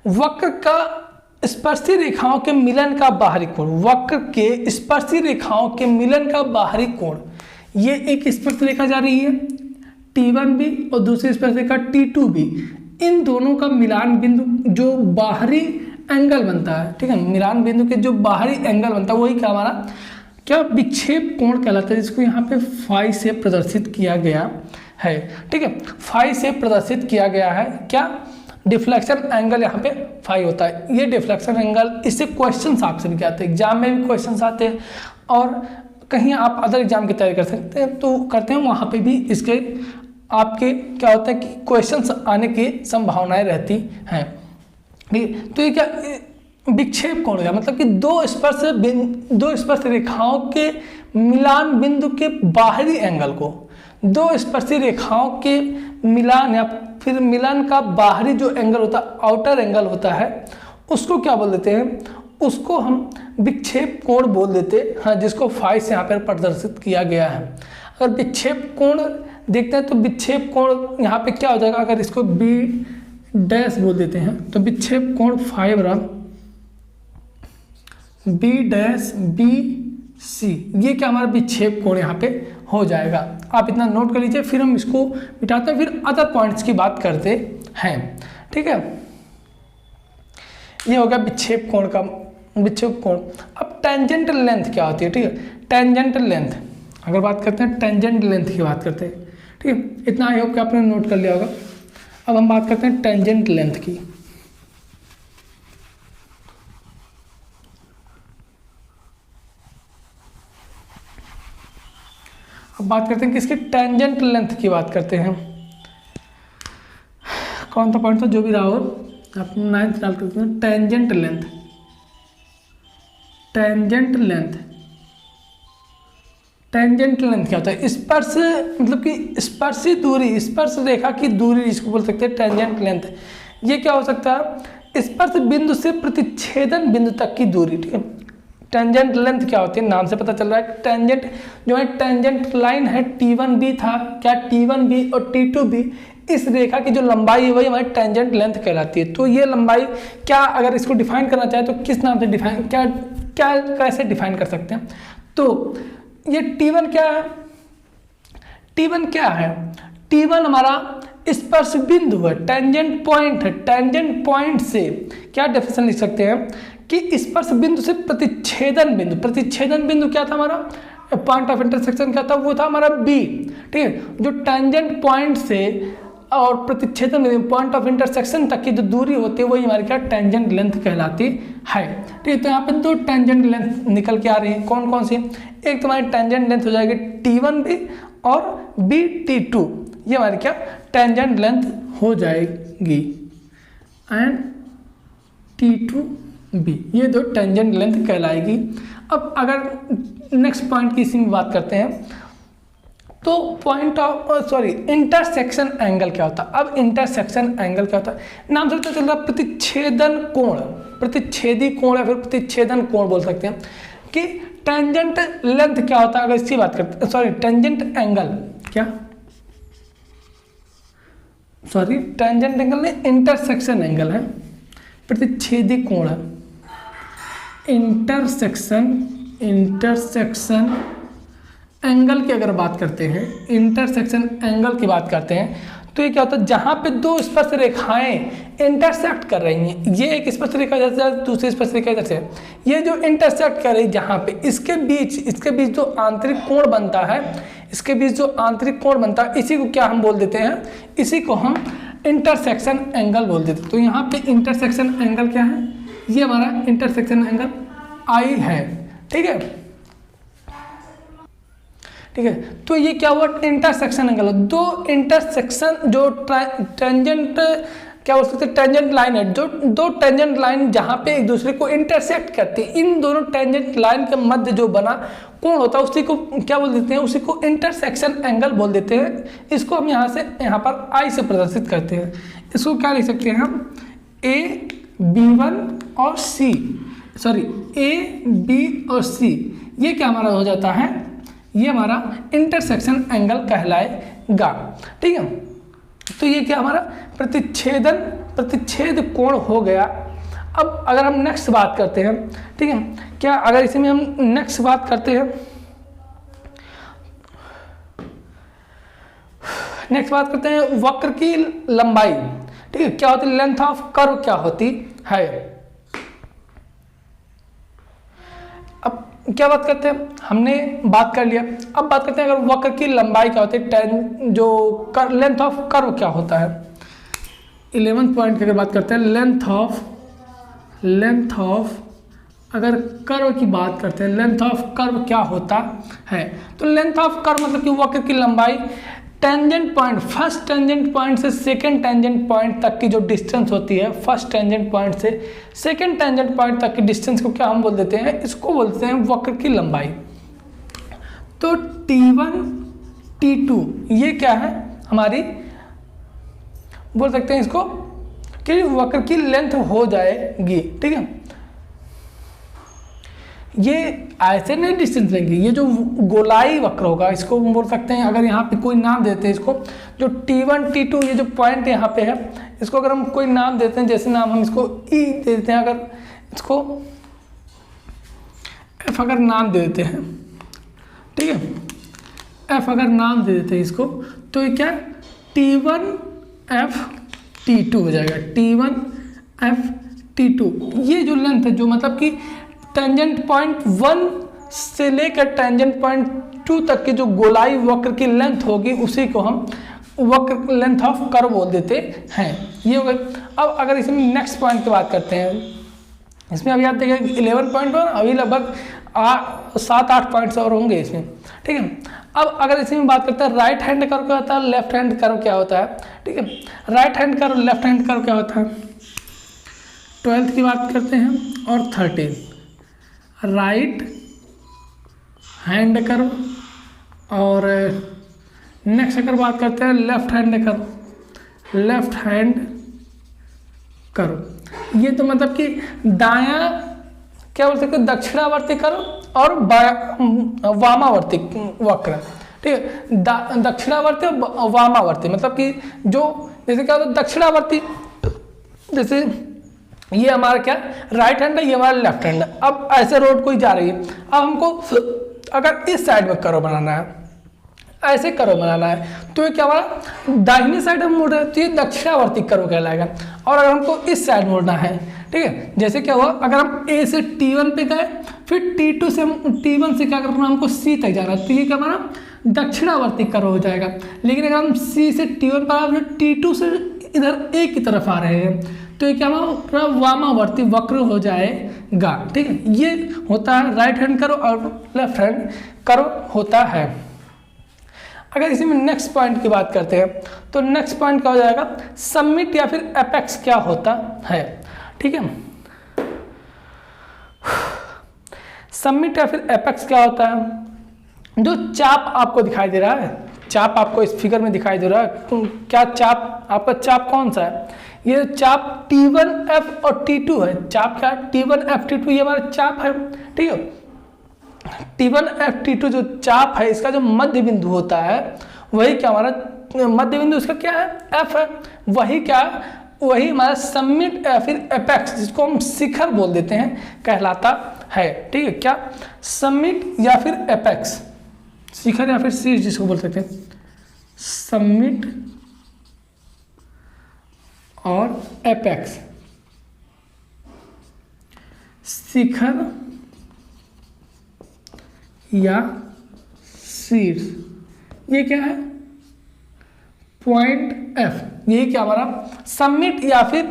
वक्र का स्पर्शी रेखाओं के मिलन का बाहरी कोण, वक्र के स्पर्शी रेखाओं के मिलन का बाहरी कोण, ये एक स्पर्श रेखा जा रही है T1 भी और दूसरी स्पर्श रेखा T2 भी, इन दोनों का मिलान बिंदु जो बाहरी एंगल बनता है, ठीक है, मिलान बिंदु के जो बाहरी एंगल बनता है वही क्या हमारा क्या विक्षेप कोण कहलाता है, जिसको यहाँ पे फाई से प्रदर्शित किया गया है। ठीक है, फाई से प्रदर्शित किया गया है, क्या, डिफ्लेक्शन एंगल यहाँ पे फाई होता है। ये डिफ्लेक्शन एंगल, इससे क्वेश्चंस आपसे भी आते हैं, एग्जाम में भी क्वेश्चंस आते हैं, और कहीं आप अदर एग्जाम की तैयारी कर सकते हैं तो करते हैं, वहाँ पे भी इसके आपके क्या होता है कि क्वेश्चंस आने की संभावनाएं रहती हैं। ठीक, तो ये क्या विक्षेप कोण है, मतलब कि दो स्पर्श रेखाओं के मिलान बिंदु के बाहरी एंगल को, दो स्पर्शी रेखाओं के मिलान या फिर मिलन का बाहरी जो एंगल होता है, आउटर एंगल होता है, उसको क्या बोल देते हैं, उसको हम विक्षेप कोण बोल देते हैं। हाँ, जिसको फाई से यहाँ पर प्रदर्शित किया गया है। अगर विक्षेप कोण देखते हैं तो विक्षेप कोण यहाँ पे क्या हो जाएगा, अगर इसको B' बोल देते हैं तो विक्षेप कोण फाई बराबर B'BC, ये क्या हमारा विक्षेप कोण यहाँ पे हो जाएगा। आप इतना नोट कर लीजिए, फिर हम इसको मिटाते हैं, फिर अदर पॉइंट्स की बात करते हैं। ठीक है, ये हो गया विक्षेप कोण का, विक्षेप कोण। अब टेंजेंट लेंथ क्या होती है, ठीक है, टेंजेंट लेंथ अगर बात करते हैं, टेंजेंट लेंथ की बात करते हैं। ठीक है, इतना आई होप कि आपने नोट कर लिया होगा। अब हम बात करते हैं टेंजेंट लेंथ की। अब बात करते हैं किसकी, टेंजेंट लेंथ की बात करते हैं। कौन सा पॉइंट था, जो भी रहा हो, आप 9th डाल करते हैं। Tangent length, tangent length, tangent length क्या होता है, स्पर्श मतलब कि स्पर्शी दूरी, स्पर्श रेखा की दूरी, इसको बोल सकते हैं टेंजेंट लेंथ। ये क्या हो सकता है, स्पर्श बिंदु से प्रतिच्छेदन बिंदु तक की दूरी, ठीक है। टेंजेंट लेंथ क्या होती है, नाम से पता चल रहा है। टेंजेंट जो है, टेंजेंट लाइन है T1b था, क्या T1b और T2b, इस रेखा की जो लंबाई है वही हमारी टेंजेंट लेंथ कहलाती है। तो ये लंबाई क्या, अगर इसको डिफाइन करना चाहे तो किस नाम से डिफाइन, क्या क्या कैसे डिफाइन कर सकते हैं। तो ये T1 क्या है, T1 क्या है, T1 हमारा स्पर्श बिंदु है, टेंजेंट पॉइंट है। टेंजेंट पॉइंट से क्या डेफिनेशन लिख सकते हैं कि स्पर्श बिंदु से प्रतिच्छेदन बिंदु, प्रतिच्छेदन बिंदु क्या था हमारा, पॉइंट ऑफ इंटरसेक्शन क्या था, वो था हमारा B, ठीक है। जो टेंजेंट पॉइंट से और प्रतिच्छेदन बिंदु, पॉइंट ऑफ इंटरसेक्शन तक की जो दूरी होती है वही हमारी क्या, टेंजेंट लेंथ कहलाती है, ठीक है। तो यहाँ पे दो टेंजेंट लेंथ निकल के आ रही है, कौन कौन सी, एक तुम्हारी टेंजेंट लेंथ हो जाएगी T1b और BT2, ये हमारी क्या, टेंजेंट लेंथ हो जाएगी, एंड T2b, ये दो टेंजेंट लेंथ कहलाएगी। अब अगर नेक्स्ट पॉइंट की इसी में बात करते हैं, तो पॉइंट ऑफ इंटरसेक्शन एंगल क्या होता है। अब इंटरसेक्शन एंगल क्या होता है, नाम से पता चल रहा है प्रतिच्छेदन कोण, प्रतिच्छेदी कोण या फिर प्रतिच्छेदन कोण बोल सकते हैं। कि टेंजेंट लेंथ क्या होता है, अगर इसकी बात करते हैं, टेंजेंट एंगल क्या, टेंजेंट एंगल नहीं, इंटरसेक्शन एंगल है, प्रतिच्छेदी कोण है, इंटरसेक्शन एंगल की अगर बात करते हैं, इंटरसेक्शन एंगल की बात करते हैं, तो ये क्या होता है, जहां पे दो स्पर्श रेखाएं इंटरसेक्ट कर रही हैं, ये एक स्पर्श रेखा इधर से, दूसरी स्पर्श रेखा इधर से, ये जो इंटरसेक्ट कर रही है जहां पे, इसके बीच जो आंतरिक कोण बनता है, इसके बीच जो आंतरिक कोण बनता है, इसी को क्या हम बोल देते हैं, इसी को हम इंटरसेक्शन एंगल बोल देते हैं। तो यहाँ पे इंटरसेक्शन एंगल क्या है, ये हमारा इंटरसेक्शन एंगल I है, ठीक है, ठीक है। तो ये क्या हुआ, इंटरसेक्शन एंगल, दो इंटरसेक्शन जो टेंजेंट क्या बोल सकते हैं, टेंजेंट लाइन है, जो दो टेंजेंट लाइन जहां पे एक दूसरे को इंटरसेक्ट करती है, इन दोनों टेंजेंट लाइन के मध्य जो बना कोण होता है उसी को क्या बोल देते हैं, उसी को इंटरसेक्शन एंगल बोल देते हैं। इसको हम यहाँ पर I से प्रदर्शित करते हैं। इसको क्या लिख सकते हैं हम, AB1 और C, AB और C, ये क्या हमारा हो जाता है, ये हमारा इंटरसेक्शन एंगल कहलाएगा, ठीक है। तो ये क्या हमारा प्रतिच्छेद कोण हो गया। अब अगर हम नेक्स्ट बात करते हैं, ठीक है, क्या अगर इसमें हम नेक्स्ट बात करते हैं, वक्र की लंबाई, ठीक है, क्या होती है, लेंथ ऑफ कर्व क्या होती है। अब क्या बात करते हैं, हमने बात कर लिया, अब बात करते हैं अगर वक्र की लंबाई क्या होती है, जो लेंथ ऑफ कर्व क्या होता है। 11th पॉइंट की अगर बात करते हैं, लेंथ ऑफ अगर कर्व की बात करते हैं, लेंथ ऑफ कर्व क्या होता है। तो लेंथ ऑफ कर्व मतलब कि वक्र की लंबाई tangent point, first tangent point से सेकंड टेंजेंट पॉइंट तक की जो डिस्टेंस होती है, फर्स्ट टेंजेंट पॉइंट से सेकंड टेंजेंट पॉइंट तक की डिस्टेंस को क्या हम बोल देते हैं, इसको बोलते हैं वक्र की लंबाई। तो T1 T2 ये क्या है हमारी, बोल सकते हैं इसको कि वक्र की लेंथ हो जाएगी, ठीक है। ये ऐसे नहीं डिस्टेंस लेंगे, ये जो गोलाई वक्र होगा इसको हम बोल सकते हैं, अगर यहाँ पे कोई नाम देते हैं इसको, जो T1 T2 ये जो पॉइंट यहाँ पे है, इसको अगर हम कोई नाम देते हैं, जैसे नाम हम इसको E दे देते हैं, अगर इसको F अगर नाम दे देते हैं, ठीक है, F अगर नाम दे देते हैं इसको, तो ये क्या T1 F T2 हो जाएगा, T1 F T2। ये जो लेंथ है, जो मतलब कि टेंजेंट पॉइंट 1 से लेकर टेंजेंट पॉइंट 2 तक की जो गोलाई वक्र की लेंथ होगी, उसी को हम वक्र लेंथ ऑफ कर्व बोल देते हैं। ये हो गया। अब अगर इसमें नेक्स्ट पॉइंट की बात करते हैं, इसमें अभी आप देखिए 11.1, अभी लगभग 7-8 पॉइंट्स और होंगे इसमें, ठीक है। अब अगर इसमें बात करते हैं राइट हैंड कर्व क्या होता है, लेफ्ट हैंड कर्व क्या होता है, ठीक है। Right hand curve, left hand curve क्या होता है, 12th की बात करते हैं और 13 राइट हैंड कर्व, और नेक्स्ट अगर बात करते हैं left hand curve, left hand करो। ये तो मतलब कि दायां क्या बोल सकते, दक्षिणावर्ती करो और वामावर्ती वक्र, ठीक है। दक्षिणावर्ती और वामावर्ती मतलब कि जो जैसे क्या होता है दक्षिणावर्ती, जैसे ये हमारा क्या राइट हैंड है, ये हमारा लेफ्ट हैंड है। अब ऐसे रोड कोई जा रही है, अब हमको अगर इस साइड में करो बनाना है, ऐसे करो बनाना है, तो ये क्या हमारा दाहिने साइड में मुड़ रहा है, तो ये दक्षिणावर्ती करो कहलाएगा। और अगर हमको इस साइड मुड़ना है, ठीक है, जैसे क्या हुआ अगर हम A से T1 पे गए, फिर T2 से T1 से क्या करना हमको C तक जाना है, तो ये क्या हमारा दक्षिणावर्ती करो हो जाएगा। लेकिन अगर हम C से T1 पर फिर T2 से इधर A की तरफ आ रहे हैं, तो ये क्या हमारा वामावर्ती वक्र हो जाएगा, ठीक है। ये होता है राइट हैंड करो और लेफ्ट हैंड करो होता है। अगर इसी में नेक्स्ट पॉइंट की बात करते हैं, तो नेक्स्ट पॉइंट क्या हो जाएगा, समिट या फिर एपेक्स क्या होता है, ठीक है। समिट या फिर एपेक्स क्या होता है, जो चाप आपको दिखाई दे रहा है, चाप आपको इस फिगर में दिखाई दे रहा है, क्या चाप आपका चाप कौन सा है, ये चाप T1F और T2 है। चाप क्या T1F T2 ये हमारा चाप है, ठीक है। T1F T2 जो चाप है, इसका जो मध्य बिंदु होता है वही क्या हमारा मध्य बिंदु इसका क्या है F है, वही क्या वही हमारा समिट या फिर एपेक्स, जिसको हम शिखर बोल देते हैं, कहलाता है, ठीक है। क्या समिट या फिर एपेक्स, शिखर या फिर शीर्ष जिसको बोल सकते हैं, समिट और एपेक्स, शिखर या शीर्ष, ये क्या है पॉइंट F, ये क्या हमारा समिट या फिर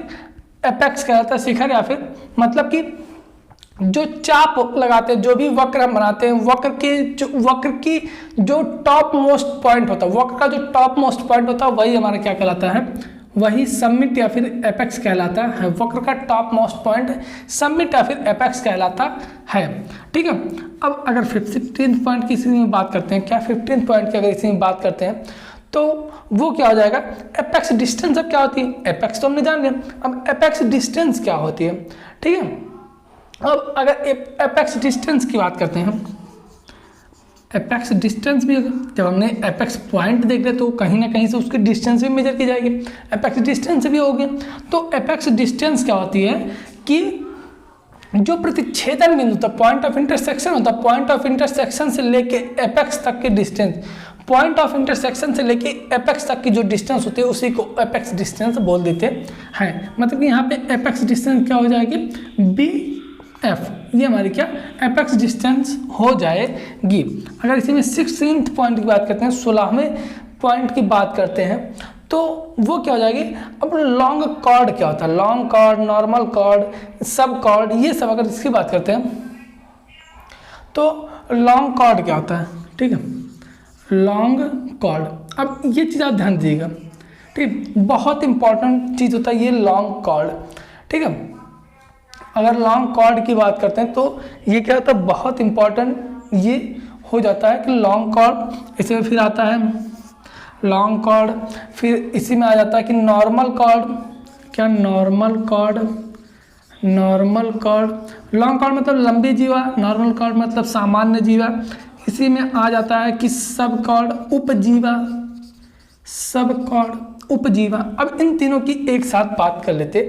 एपेक्स कहलाता है, शिखर या फिर मतलब कि जो चाप लगाते हैं, जो भी वक्र हम बनाते हैं, वक्र की जो टॉप मोस्ट पॉइंट होता है, वक्र का जो टॉप मोस्ट पॉइंट होता है वही हमारा क्या कहलाता है, वही समिट या फिर एपेक्स कहलाता है। वक्र का टॉप मोस्ट पॉइंट समिट या फिर एपेक्स कहलाता है, ठीक है। अब अगर 15th पॉइंट की इसी में बात करते हैं, क्या 15th पॉइंट की अगर इसी में बात करते हैं, तो वो क्या हो जाएगा, एपेक्स डिस्टेंस। अब क्या होती है एपेक्स तो हमने जान लिया, अब एपेक्स डिस्टेंस क्या होती है, ठीक है। अब अगर एपेक्स डिस्टेंस की बात करते हैं, एपेक्स डिस्टेंस भी जब हमने एपेक्स पॉइंट देख लिया तो कहीं ना कहीं से उसकी डिस्टेंस भी मेजर की जाएगी, एपेक्स डिस्टेंस भी होगी। तो एपेक्स डिस्टेंस क्या होती है कि जो प्रतिच्छेदन बिंदु होता है, पॉइंट ऑफ इंटरसेक्शन होता है, पॉइंट ऑफ इंटरसेक्शन से लेके एपेक्स तक की डिस्टेंस, पॉइंट ऑफ इंटरसेक्शन से लेके एपेक्स तक की जो डिस्टेंस होती है उसी को एपेक्स डिस्टेंस बोल देते हैं। मतलब कि यहाँ पे एपेक्स डिस्टेंस क्या हो जाएगी, BF, ये हमारी क्या एपेक्स डिस्टेंस हो जाएगी। अगर इसी में 16th पॉइंट की बात करते हैं, 16वें पॉइंट की बात करते हैं, तो वो क्या हो जाएगी, अब लॉन्ग कॉर्ड क्या होता है, लॉन्ग कॉर्ड, नॉर्मल कॉर्ड, सब कॉर्ड, ये सब अगर इसकी बात करते हैं तो लॉन्ग कॉर्ड क्या होता है, ठीक है, लॉन्ग कॉर्ड। अब ये चीज़ आप ध्यान दीजिएगा, ठीक, बहुत इंपॉर्टेंट चीज़ होता है ये लॉन्ग कॉर्ड, ठीक है। अगर लॉन्ग कॉर्ड की बात करते हैं तो ये क्या होता है, बहुत इंपॉर्टेंट ये हो जाता है कि लॉन्ग कॉर्ड, इसमें फिर आता है लॉन्ग कॉर्ड, फिर इसी में आ जाता है कि नॉर्मल कॉर्ड, क्या normal chord, normal chord, long chord मतलब लंबी जीवा, नॉर्मल कॉर्ड मतलब सामान्य जीवा, इसी में आ जाता है कि सब कॉर्ड, उपजीवा, सब कॉर्ड, उपजीवा। अब इन तीनों की एक साथ बात कर लेते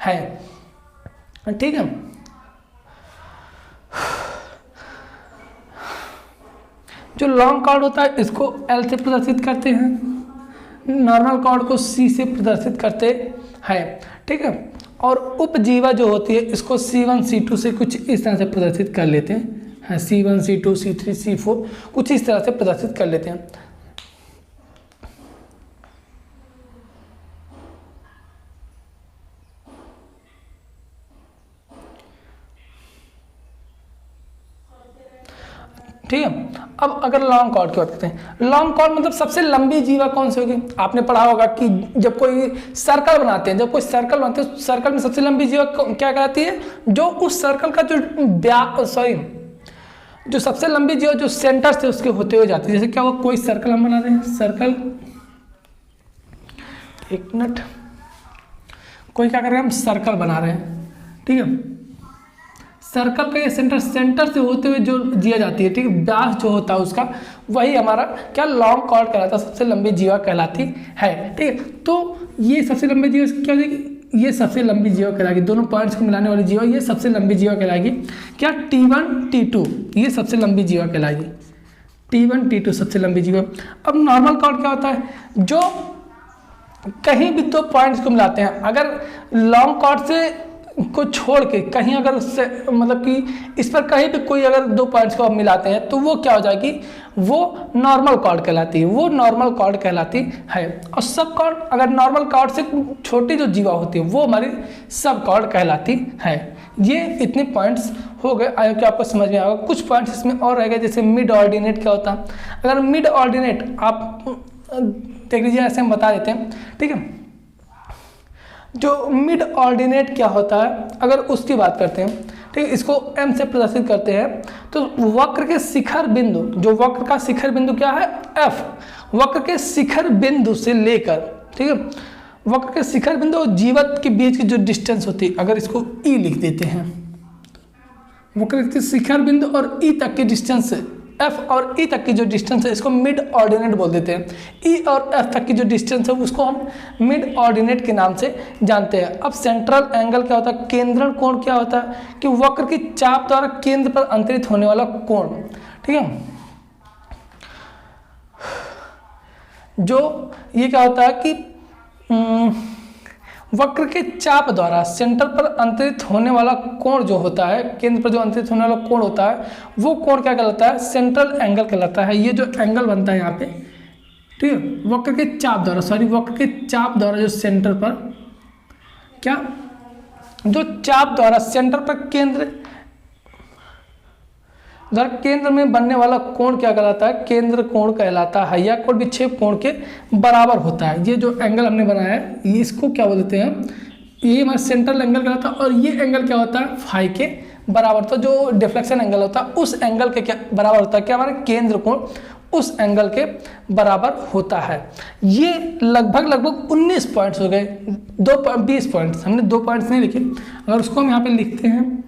हैं, ठीक है। जो लॉन्ग कॉर्ड होता है इसको L से प्रदर्शित करते हैं, नॉर्मल कॉर्ड को C से प्रदर्शित करते हैं, ठीक है। और उपजीवा जो होती है इसको C1 C2 से कुछ इस तरह से प्रदर्शित कर लेते हैं, C1 C2 C3 C4 कुछ इस तरह से प्रदर्शित कर लेते हैं। ठीक है। अब अगर लॉन्ग कॉर्ड की बात करते हैं, लॉन्ग कॉर्ड मतलब सबसे लंबी जीवा कौन सी होगी, आपने पढ़ा होगा कि जब कोई सर्कल बनाते हैं, जब कोई सर्कल बनाते हैं सर्कल में सबसे लंबी जीवा क्या कहलाती है, जो उस सर्कल का जो सबसे लंबी जीवा जो सेंटर से उसके होते हुए जाती है। जैसे क्या वो कोई सर्कल हम बना रहे हैं, सर्कल, एक मिनट, कोई क्या कर रहे हैं, हम सर्कल बना रहे हैं, ठीक है। सर्कल का ये सेंटर से होते हुए जो जिया जाती है, ठीक है, व्यास जो होता है उसका, वही हमारा क्या लॉन्ग कॉर्ड कहलाता है, सबसे लंबी जीवा कहलाती है, ठीक है। तो ये सबसे लंबी जीवा क्या हो जाएगी, ये सबसे लंबी जीवा कहलाएगी, दोनों पॉइंट्स को मिलाने वाली जीवा ये सबसे लंबी जीवा कहलाएगी। क्या T1 T2 ये सबसे लंबी जीवा कहलाएगी, T1 T2 सबसे लंबी जीवा। अब नॉर्मल कॉर्ड क्या होता है, जो कहीं भी दो पॉइंट्स को मिलाते हैं, अगर लॉन्ग कॉर्ड से को छोड़ के कहीं अगर उससे मतलब कि इस पर कहीं भी कोई अगर दो पॉइंट्स को आप मिलाते हैं तो वो क्या हो जाएगी, वो नॉर्मल कॉर्ड कहलाती है, वो नॉर्मल कॉर्ड कहलाती है। और सब कॉर्ड अगर नॉर्मल कॉर्ड से छोटी जो जीवा होती है वो हमारी सब कॉर्ड कहलाती है। ये इतने पॉइंट्स हो गए, आयो कि आपको समझ में आएगा। कुछ पॉइंट्स इसमें और रह गए, जैसे मिड ऑर्डिनेट क्या होता है। अगर मिड ऑर्डिनेट आप देख लीजिए, ऐसे हम बता देते हैं, ठीक है। जो मिड ऑर्डिनेट क्या होता है, अगर उसकी बात करते हैं, ठीक है, इसको m से प्रदर्शित करते हैं, तो वक्र के शिखर बिंदु, जो वक्र का शिखर बिंदु क्या है f, वक्र के शिखर बिंदु से लेकर, ठीक है, वक्र के शिखर बिंदु और जीवत के बीच की जो डिस्टेंस होती है, अगर इसको e लिख देते हैं, वक्र के शिखर बिंदु और e तक की डिस्टेंस, f और e तक की जो डिस्टेंस है इसको मिड ऑर्डिनेट बोल देते हैं। e और f तक की जो डिस्टेंस है उसको हम मिड ऑर्डिनेट के नाम से जानते हैं। अब सेंट्रल एंगल क्या होता है, केंद्रण कोण क्या होता है, कि वक्र की चाप द्वारा केंद्र पर अंतरित होने वाला कोण, ठीक है। जो ये क्या होता है कि वक्र के चाप द्वारा सेंटर पर अंतरित होने वाला कोण जो होता है, केंद्र पर जो अंतरित होने वाला कोण होता है, वो कोण क्या कहलाता है, सेंट्रल एंगल कहलाता है। ये जो एंगल बनता है यहाँ पे, ठीक है, वक्र के चाप द्वारा, वक्र के चाप द्वारा जो सेंटर पर क्या, जो चाप द्वारा सेंटर पर केंद्र में बनने वाला कोण क्या कहलाता है, केंद्र कोण कहलाता है, या कोण विक्षेप कोण के बराबर होता है। ये जो एंगल हमने बनाया है ये इसको क्या बोलते हैं, ये हमारा सेंट्रल एंगल कहलाता है। और ये एंगल क्या होता है, फाई के बराबर, तो जो डिफ्लेक्शन एंगल होता है उस एंगल के क्या बराबर होता है, क्या हमारा केंद्र कोण उस एंगल के बराबर होता है। ये लगभग 19 पॉइंट्स हो गए, 20 पॉइंट्स, हमने 2 पॉइंट्स नहीं लिखे। अगर उसको हम यहाँ पे लिखते हैं,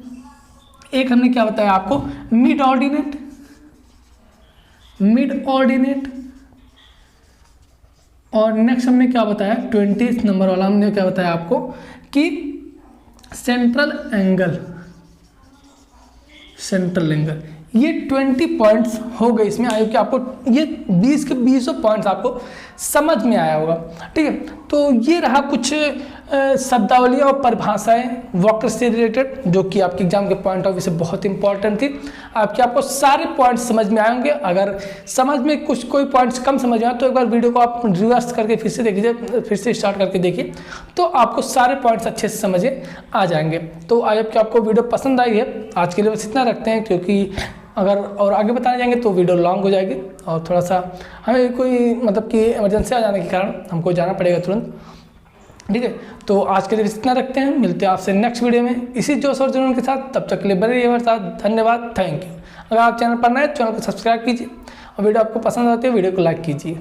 एक हमने क्या बताया आपको, मिड ऑर्डिनेट, और नेक्स्ट हमने क्या बताया, 20 नंबर वाला हमने क्या बताया आपको कि सेंट्रल एंगल। ये 20 पॉइंट्स हो गए इसमें। आयो कि आपको ये 20 के 20 पॉइंट्स आपको समझ में आया होगा, ठीक है। तो ये रहा कुछ शब्दावली और परिभाषाएं वक्र से रिलेटेड, जो कि आपके एग्जाम के पॉइंट ऑफ व्यू से बहुत इंपॉर्टेंट थी। आपको सारे पॉइंट्स समझ में आएंगे। अगर समझ में कोई पॉइंट्स कम समझ में आए तो एक बार वीडियो को आप रिवर्स करके फिर से देख लीजिए, फिर से स्टार्ट करके देखिए, तो आपको सारे पॉइंट्स अच्छे से समझ आ जाएंगे। तो आई होप कि आपको वीडियो पसंद आई है। आज के लिए बस इतना रखते हैं, क्योंकि अगर और आगे बताने जाएंगे तो वीडियो लॉन्ग हो जाएगी, और थोड़ा सा हमें कोई मतलब कि इमरजेंसी आ जाने के कारण हमको जाना पड़ेगा तुरंत, ठीक है। तो आज के लिए इतना रखते हैं, मिलते हैं आपसे नेक्स्ट वीडियो में इसी जोश और जुनून के साथ। तब तक के लिए बने रहिए हमारे साथ। धन्यवाद, थैंक यू। अगर आप चैनल पर नए चैनल को सब्सक्राइब कीजिए, और वीडियो आपको पसंद आती है वीडियो को लाइक कीजिए।